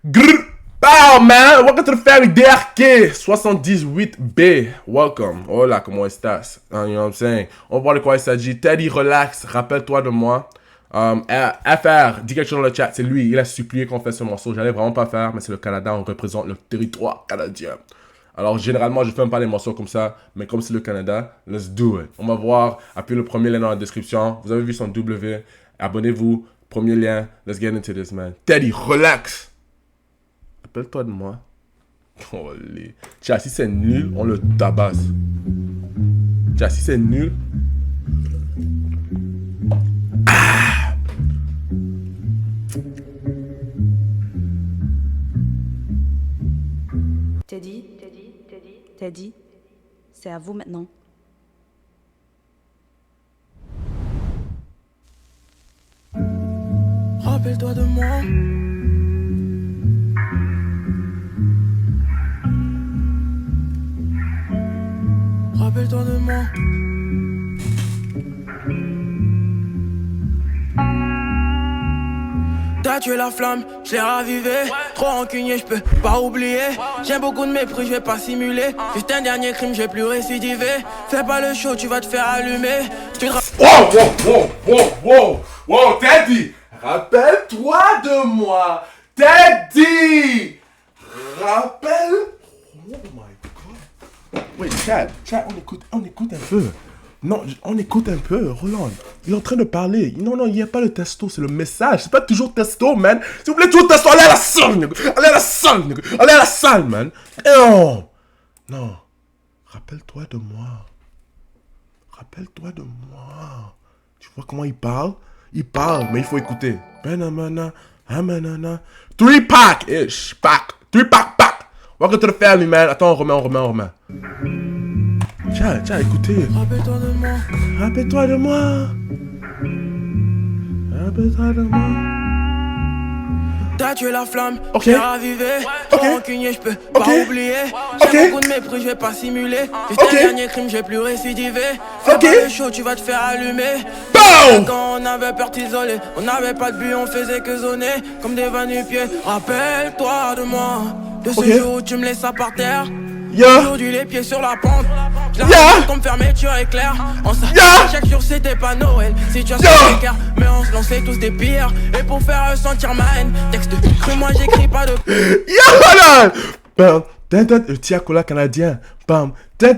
Grrr. Pow, man. Welcome to the family DRK 78B. Welcome. Hola, comment estás? You know what I'm saying? On va voir de quoi il s'agit. Teddy, relax. Rappelle-toi de moi. FR, dis quelque chose dans le chat. C'est lui, il a supplié qu'on fasse ce morceau. J'allais vraiment pas faire, mais c'est le Canada. On représente le territoire canadien. Alors, généralement, je fais même pas les morceaux comme ça. Mais comme c'est le Canada, let's do it. On va voir. Appuyez le premier lien dans la description. Vous avez vu son W. Abonnez-vous. Premier lien. Let's get into this, man. Teddy, relax. Appelle-toi de moi. Oh, tiens, si c'est nul, on le tabasse. Tiens, si c'est nul. Ah! Teddy, c'est à vous maintenant. Rappelle-toi de moi. Rappelle-toi de moi. T'as tué la flamme, je l'ai ravivé. Trop rancunier, je peux pas oublier. J'ai beaucoup de mépris, je vais pas simuler. Juste un dernier crime, je vais plus récidiver. Fais pas le show, tu vas te faire allumer. Wow, Teddy! Rappelle-toi de moi! Teddy! Rappelle... Oh my god. Wait, chat, on écoute un peu. Non, on écoute un peu, Roland. Il est en train de parler. Non, il n'y a pas le testo, c'est le message. C'est pas toujours testo, man. Si vous voulez toujours testo, allez à la salle, nigga. Allez à la salle, nigga. Allez à la salle, man. Non. Non. Rappelle-toi de moi. Rappelle-toi de moi. Tu vois comment il parle? Il parle, mais il faut écouter. Benamana, amanana. 3-pack-ish. Pack. 3-pack. Welcome to the family, man. Attends, on remet. Tiens, écoutez. Rappelle-toi de moi. Rappelle-toi de moi. Rappelle-toi de moi. T'as tué la flamme, Ok. j'ai ravivé. Trop rancunier, je peux pas oublier. J'ai beaucoup de mépris, je vais pas simuler. Juste un dernier crime, je vais plus récidiver. Fais pas le show, tu vas te faire allumer. Quand on avait peur t'isoler, on n'avait pas de but, on faisait que zoner. Comme des va-nu-pieds. Rappelle-toi de moi. De ce jour où tu me laisses ça par terre. Aujourd'hui les pieds sur la pente. Comme fermeture éclair. Chaque jour c'était pas Noël. Situation écart, mais on se lançait tous des pires. Et pour faire ressentir ma haine, texte cru, moi j'écris pas de. Bam, Tiakola canadien. Bam. C'est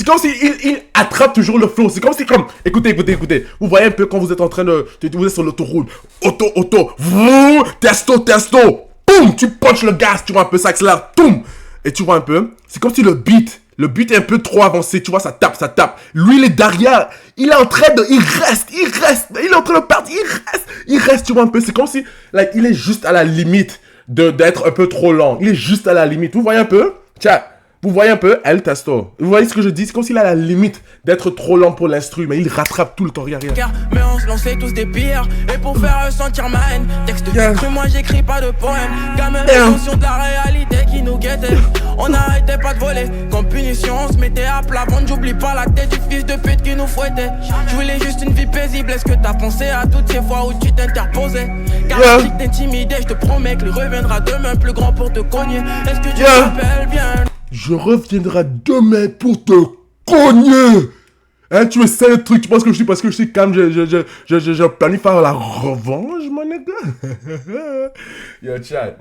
comme s'il attrape toujours le flow. C'est comme si, écoutez. Vous voyez un peu quand vous êtes en train de. Vous êtes sur l'autoroute. Auto. Testo. Boum, tu punches le gaz. Tu vois un peu ça accélère. Boum. Et tu vois un peu, c'est comme si le beat est un peu trop avancé, tu vois, ça tape. Lui, il est derrière, il est en train de, il reste, il est en train de perdre, il reste, tu vois un peu, c'est comme si, il est juste à la limite d'être un peu trop lent, il est juste à la limite, vous voyez un peu, tiens, vous voyez un peu, El Testo, vous voyez ce que je dis, c'est comme s'il est à la limite d'être trop lent pour l'instru, mais il rattrape tout le temps, regarde. Mais on se lançait tous des pires, et pour faire ressentir ma haine, texte cru, moi j'écris pas de poème, gamin, conscient de la réalité qui nous guettait. On n'arrêtait pas de voler, comme punition on se mettait à plat. Bon, j'oublie pas la tête du fils de pute qui nous fouettait. Je voulais juste une vie paisible, est-ce que t'as pensé à toutes ces fois où tu t'interposais? Car si t'intimidais, je te promets qu'il reviendra demain plus grand pour te cogner. Est-ce que tu te rappelles bien? Je reviendrai demain pour te cogner. Hein, tu essaies le truc, tu penses que je suis parce que je suis calme, je planifie faire la revanche, mon gars. Yo, chat,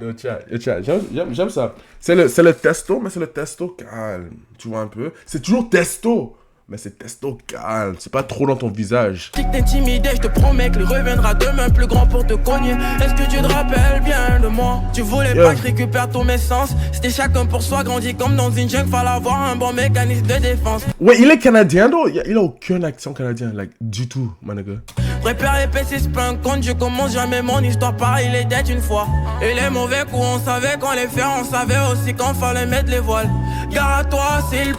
j'aime ça. C'est le testo, mais c'est le testo calme, tu vois un peu. C'est toujours testo, mais c'est testo calme, c'est pas trop dans ton visage. Si t'intimidais, je te promets qu'il reviendra demain plus grand pour te cogner. Est-ce que tu te rappelles bien de moi? Tu voulais pas que je récupère tous mes sens. C'était chacun pour soi, grandi comme dans une jungle, fallait avoir un bon mécanisme de défense. Ouais, il est canadien, donc il a aucun accent canadien, du tout, mon gars. Prépare les PC, c'est pas un compte, je commence jamais mon histoire pareil, il était une fois. Et les mauvais coups, on savait quand les faire, on savait aussi quand fallait mettre les voiles. Gare à toi, c'est le...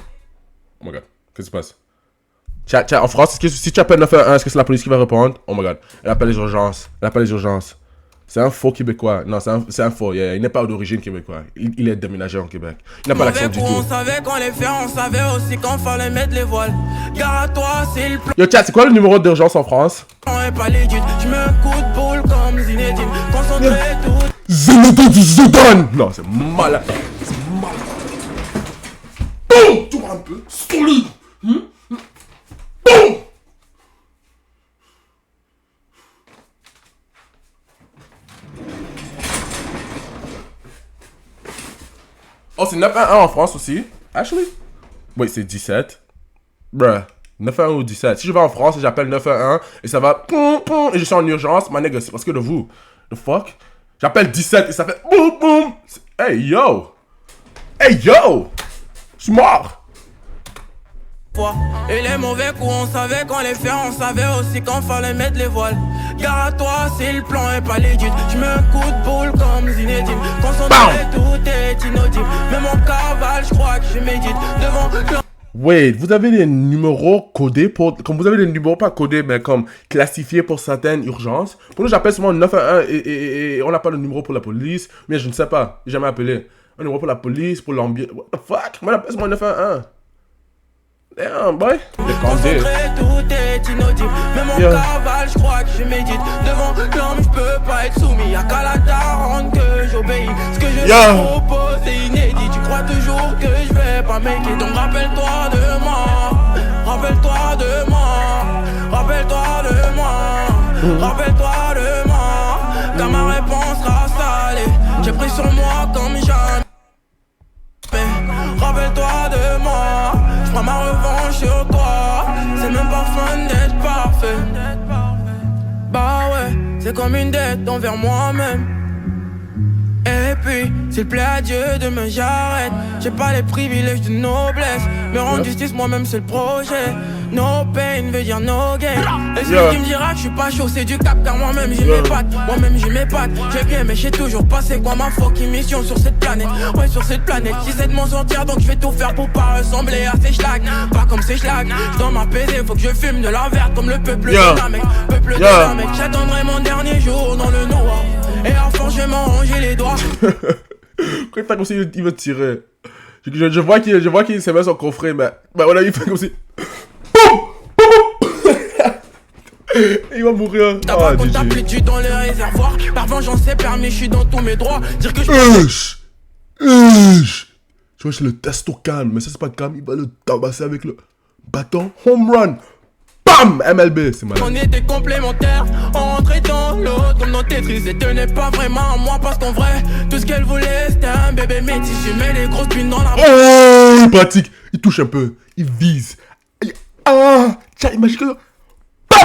Oh my god, qu'est-ce qui se passe? Chat, en France, si tu appelles 911, est-ce que c'est la police qui va répondre? Oh my god, elle appelle les urgences. C'est un faux Québécois. Non, c'est un faux. Il n'est pas d'origine québécoise. Il est déménagé en Québec. Il n'a pas l'accent du tout. On savait quand les faire, on savait aussi quand fallait mettre les voiles. Gare à toi, c'est le plan. Yo, chat, c'est quoi le numéro d'urgence en France? On est pas legit. Je mets un coup de boule comme Zinedine. Concentré tout. Non, c'est malade. C'est malade. Boum! Tu vois un peu? Solide. Boum! Oh, c'est 9-1-1 en France aussi. Actually? Oui, c'est 17. Bruh. 9-1-1 ou 17. Si je vais en France et j'appelle 9-1-1 et ça va et je suis en urgence, ma nigga, c'est parce que de vous. The fuck? J'appelle 17 et ça fait boum boum. Hey yo! Hey yo! Je suis mort! Et les mauvais coups, on savait quand les faire, on savait aussi quand fallait mettre les voiles. Gare à toi, c'est le plan et pas l'étude. Je mets un coup de boule comme Zinedine. Concentré, tout est inaudible. Mais mon cavale, je crois que je médite devant le... Wait, vous avez des numéros codés pour... Comme vous avez des numéros pas codés, mais comme classifiés pour certaines urgences. Pour nous, j'appelle souvent 911 et on n'a pas le numéro pour la police. Mais je ne sais pas, j'ai jamais appelé. Un numéro pour la police, pour l'ambiance. What the fuck? Moi, j'appelle souvent 911. Damn, boy. Concentré, tout est inaudible. Mais mon cavale, je crois que je médite devant l'homme, je peux pas être soumis. Y'a qu'à la daronne que j'obéis. Ce que je propose est inédit. Tu crois toujours que je vais pas make it. Donc rappelle-toi de moi. Rappelle-toi de moi. Rappelle-toi de moi. Rappelle-toi de moi. Car ma réponse sera salée. J'ai pris sur moi comme jamais. Rappelle-toi de moi. Je prends ma revanche sur toi. C'est même pas fun d'être parfait. Bah ouais, c'est comme une dette envers moi-même. Et puis, s'il plaît à Dieu demain j'arrête. J'ai pas les privilèges de noblesse. Mais rendre justice moi-même c'est le projet. No pain veut dire no gain. Et celui qui me dira que je suis pas chaud c'est du cap. Car moi-même j'ai mes pattes. Moi-même j'ai mes pattes. J'ai bien mais j'ai toujours pas c'est quoi ma fucking mission sur cette planète. Ouais sur cette planète. J'essaie de m'en sortir donc je vais tout faire pour pas ressembler à ces schlags. Pas comme ces schlags. J'dois m'apaiser faut que je fume de la verte comme le peuple de la mec. Peuple de la mec. J'attendrai mon dernier jour dans le noir. Et à force je vais m'arranger les doigts. Quand il fait comme si il veut tirer. Je vois qu'il s'est mis son coffret, mais voilà, il fait comme si. Il va mourir. T'as pas qu'on tape tu dans les réservoirs. Par vengeance c'est permis, je suis dans tous mes droits. Dire que je vois c'est le testo calme, mais ça c'est pas calme, il va le tabasser avec le bâton. Home run. Bam! MLB, c'est malade. On était complémentaires, on rentrait dans l'autre comme dans Tetris. Et tenait pas vraiment à moi parce qu'en vrai, tout ce qu'elle voulait c'était un bébé métis. Je mets les grosses pines dans la... Oh! Il pratique, il touche un peu, il vise. Tiens, imagine que... Bam!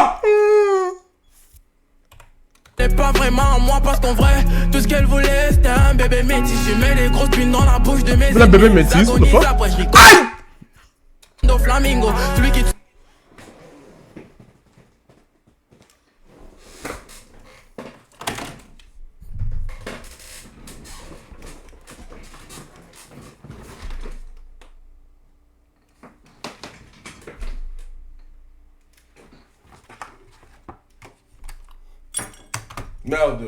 Tenait pas vraiment à moi parce qu'en vrai, tout ce qu'elle voulait c'était un bébé métis. Je mets les grosses pines dans la bouche de mes... Vous un bébé métis, what the fuck? Aïe! Flamingo, celui qui... Merde.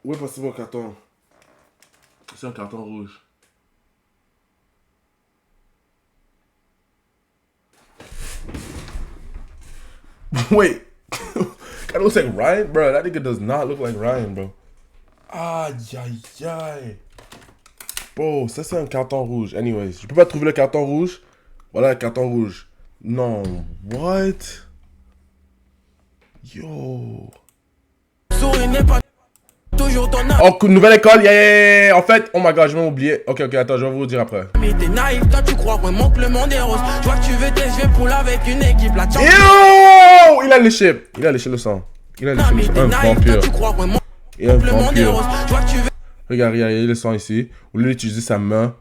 Où est passé mon carton? C'est un carton rouge. Wait. That looks like Ryan, bro. That nigga does not look like Ryan, bro. Aïe, aïe, aïe. Bro, ça c'est un carton rouge. Anyways, je peux pas trouver le carton rouge. Voilà le carton rouge. Non, what? Yo. Souris n'est pas toujours ton âme. Oh, nouvelle école, yeah. En fait, oh my god, je vais m'oublier. Ok, attends, je vais vous dire après. Mais t'es naïf, toi tu crois vraiment que le monde est rose. Je vois que tu veux tes yeux pour avec une équipe là. Yo, il a léché le sang. Il a léché le sang. Un vampire. Il est un vampire. Regarde, il y a le sang ici. Au lieu d'utiliser sa main,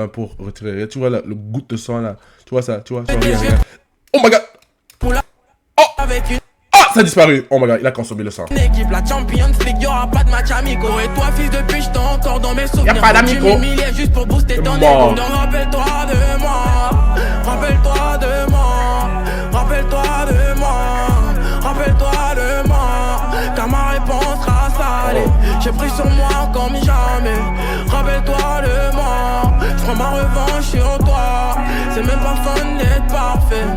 pour retirer. Tu vois là, le goutte de sang là. Tu vois ça, regarde. Oh my god. Oh, ça a disparu. Oh my god, il a consommé le sang. Équipe la Champions League, y'aura pas de match amico. Et toi fils de pute, t'es encore dans mes souvenirs. Y'a pas d'amico. Tu m'humiliais juste pour booster ton ego. Donc rappelle-toi de moi. Rappelle-toi de moi. Rappelle-toi de moi. Rappelle-toi de moi. Car ma réponse sera salée. J'ai pris sur moi comme jamais. Rappelle-toi de moi. Je prends ma revanche sur toi. C'est même pas fun d'être parfait.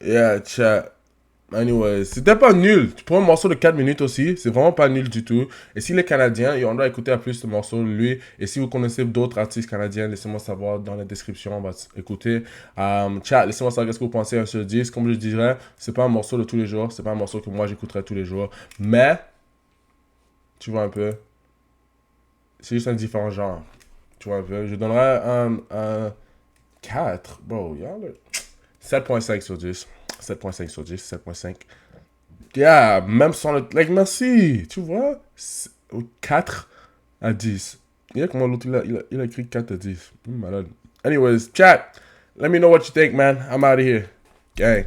Yeah, chat. Anyway, c'était pas nul. Tu prends un morceau de 4 minutes aussi, c'est vraiment pas nul du tout. Et s'il est canadien, on doit écouter à plus de morceaux de lui. Et si vous connaissez d'autres artistes canadiens, laissez-moi savoir dans la description, on va écouter. Chat, laissez-moi savoir ce que vous pensez à ce disque. Comme je dirais, c'est pas un morceau de tous les jours, c'est pas un morceau que moi j'écouterai tous les jours. Mais, tu vois un peu, c'est juste un différent genre. Tu vois un peu, je donnerais un 4. Bro, y'all 7.5 sur 10. 7.5 sur 10, 7.5. Yeah, même sans le... Like, merci, tu vois. 4 à 10. Il y a comment l'autre, il a écrit 4 à 10. Malade. Anyways, chat. Let me know what you think, man. I'm out of here. Gang.